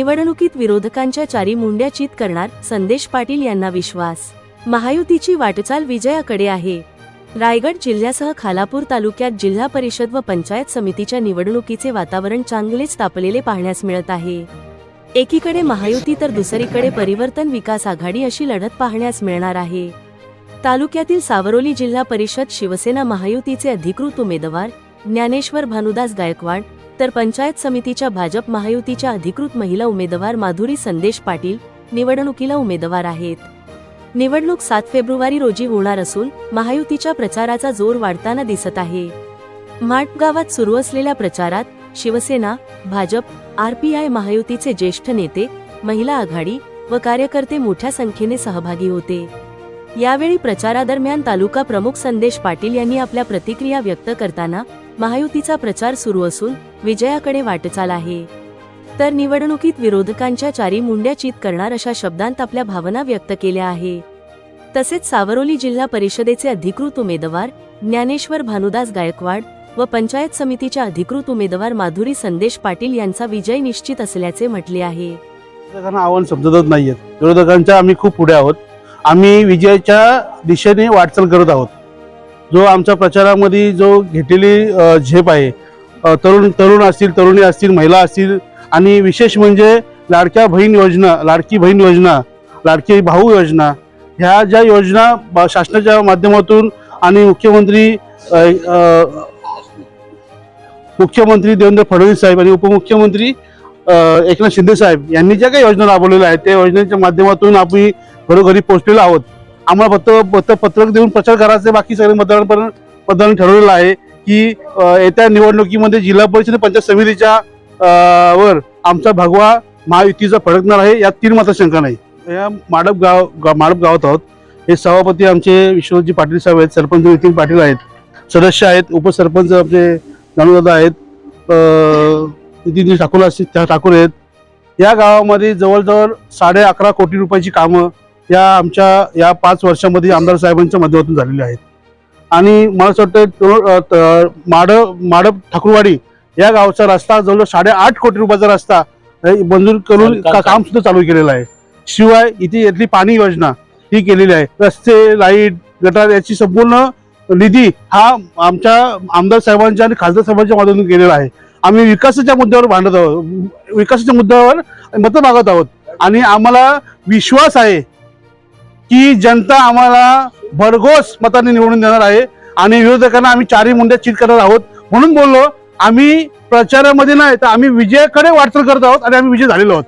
निवडणुकीत विरोधकांच्या चारी मुंड्या चित करणार, संदेश पाटील यांना विश्वास. महायुतीची वाटचाल विजयाकडे आहे. रायगड जिल्ह्यासह खालापूर तालुक्यात जिल्हा परिषद व पंचायत समितीच्या निवडणुकीचे वातावरण चांगलेच तापलेले पाहण्यास मिळत आहे. एकीकडे महायुती तर दुसरीकडे परिवर्तन विकास आघाडी अशी लढत पाहण्यास मिळणार आहे. तालुक्यातील सावरोली जिल्हा परिषद शिवसेना महायुतीचे अधिकृत उमेदवार ज्ञानेश्वर भानुदास गायकवाड, तर पंचायत समितीच्या भाजप महायुतीच्या अधिकृत महिला उमेदवार माधुरी संदेश पाटील निवडणुकीला उमेदवार आहेत. निवडणूक 7 फेब्रुवारी रोजी होणार असून महायुतीच्या प्रचाराचा जोर वाढताना दिसत आहे. माट गावात सुरू असलेल्या प्रचारात शिवसेना, भाजप, RPI महायुतीचे ज्येष्ठ नेते, महिला आघाडी व कार्यकर्ते मोठ्या संख्येने सहभागी होते. यावेळी प्रचारादरम्यान तालुका प्रमुख संदेश पाटील यांनी आपल्या प्रतिक्रिया व्यक्त करताना महायुतीचा प्रचार सुरू असून विजयाकडे वाटचाल आहे, तर निवडणुकीत विरोधकांच्या चारी मुंड्या चित करणार अशा शब्दांत आपल्या भावना व्यक्त केल्या आहे. तसेच सावरोली जिल्हा परिषदेचे अधिकृत उमेदवार ज्ञानेश्वर भानुदास गायकवाड व पंचायत समितीच्या अधिकृत उमेदवार माधुरी संदेश पाटील यांचा विजय निश्चित असल्याचे म्हटले आहे. विरोधकांना आव्हान समजतच नाहीये. विरोधकांच्या आम्ही खूप पुढे आहोत. आम्ही विजयाच्या दिशेने वाटचाल करत आहोत. जो आमच्या प्रचारामध्ये जो घेतलेली झेप आहे, तरुण असतील, तरुणी असतील, महिला असतील, आणि विशेष म्हणजे लाडकी बहीण योजना, लाडकी भाऊ योजना, ह्या ज्या योजना शासनाच्या माध्यमातून आणि मुख्यमंत्री देवेंद्र फडणवीस साहेब आणि उपमुख्यमंत्री एकनाथ शिंदे साहेब यांनी ज्या काही योजना राबवलेल्या आहेत त्या योजनेच्या माध्यमातून आम्ही घरोघरी पोहोचलेलो आहोत. आम्हाला फक्त पत्रक देऊन प्रचार करायचे, बाकी सगळे मतदान ठरवलेलं आहे की येत्या निवडणुकीमध्ये जिल्हा परिषद पंचायत समितीच्या वर आमचा भगवा महायुतीचा फडकणार आहे, यात 3 मात्र शंका नाही. या माडप गावात आहोत. हे सभापती आमचे विश्वनाथजी पाटील साहेब आहेत, सरपंच नितीन पाटील आहेत, सदस्य आहेत, उपसरपंच आमचे जानूदादा आहेत, नितीन ठाकूर आहेत. या गावामध्ये जवळजवळ 11.5 कोटी रुपयाची कामं या 5 वर्षामध्ये आमदार साहेबांच्या माध्यमातून झालेली आहेत. आणि मला असं वाटतं माडप ठाकूरवाडी या गावचा रस्ता जवळजवळ 8.5 कोटी रुपयाचा रस्ता मंजूर करून काम सुद्धा चालू केलेलं आहे. शिवाय इथली पाणी योजना ही केलेली आहे. रस्ते, लाईट, गटार याची संपूर्ण निधी हा आमच्या आमदार साहेबांच्या आणि खासदार साहेबांच्या माध्यमातून केलेला आहे. आम्ही विकासाच्या मुद्द्यावर भांडत आहोत, विकासाच्या मुद्द्यावर मतं मागत आहोत आणि आम्हाला विश्वास आहे की जनता आम्हाला भरघोस मताने निवडून देणार आहे. आणि विरोधकांना आम्ही चारी मुंड्या चित करणार आहोत. म्हणून बोललो, आम्ही प्रचारामध्ये नाही तर आम्ही विजयाकडे वाटचाल करत आहोत आणि आम्ही विजय झालेलो आहोत.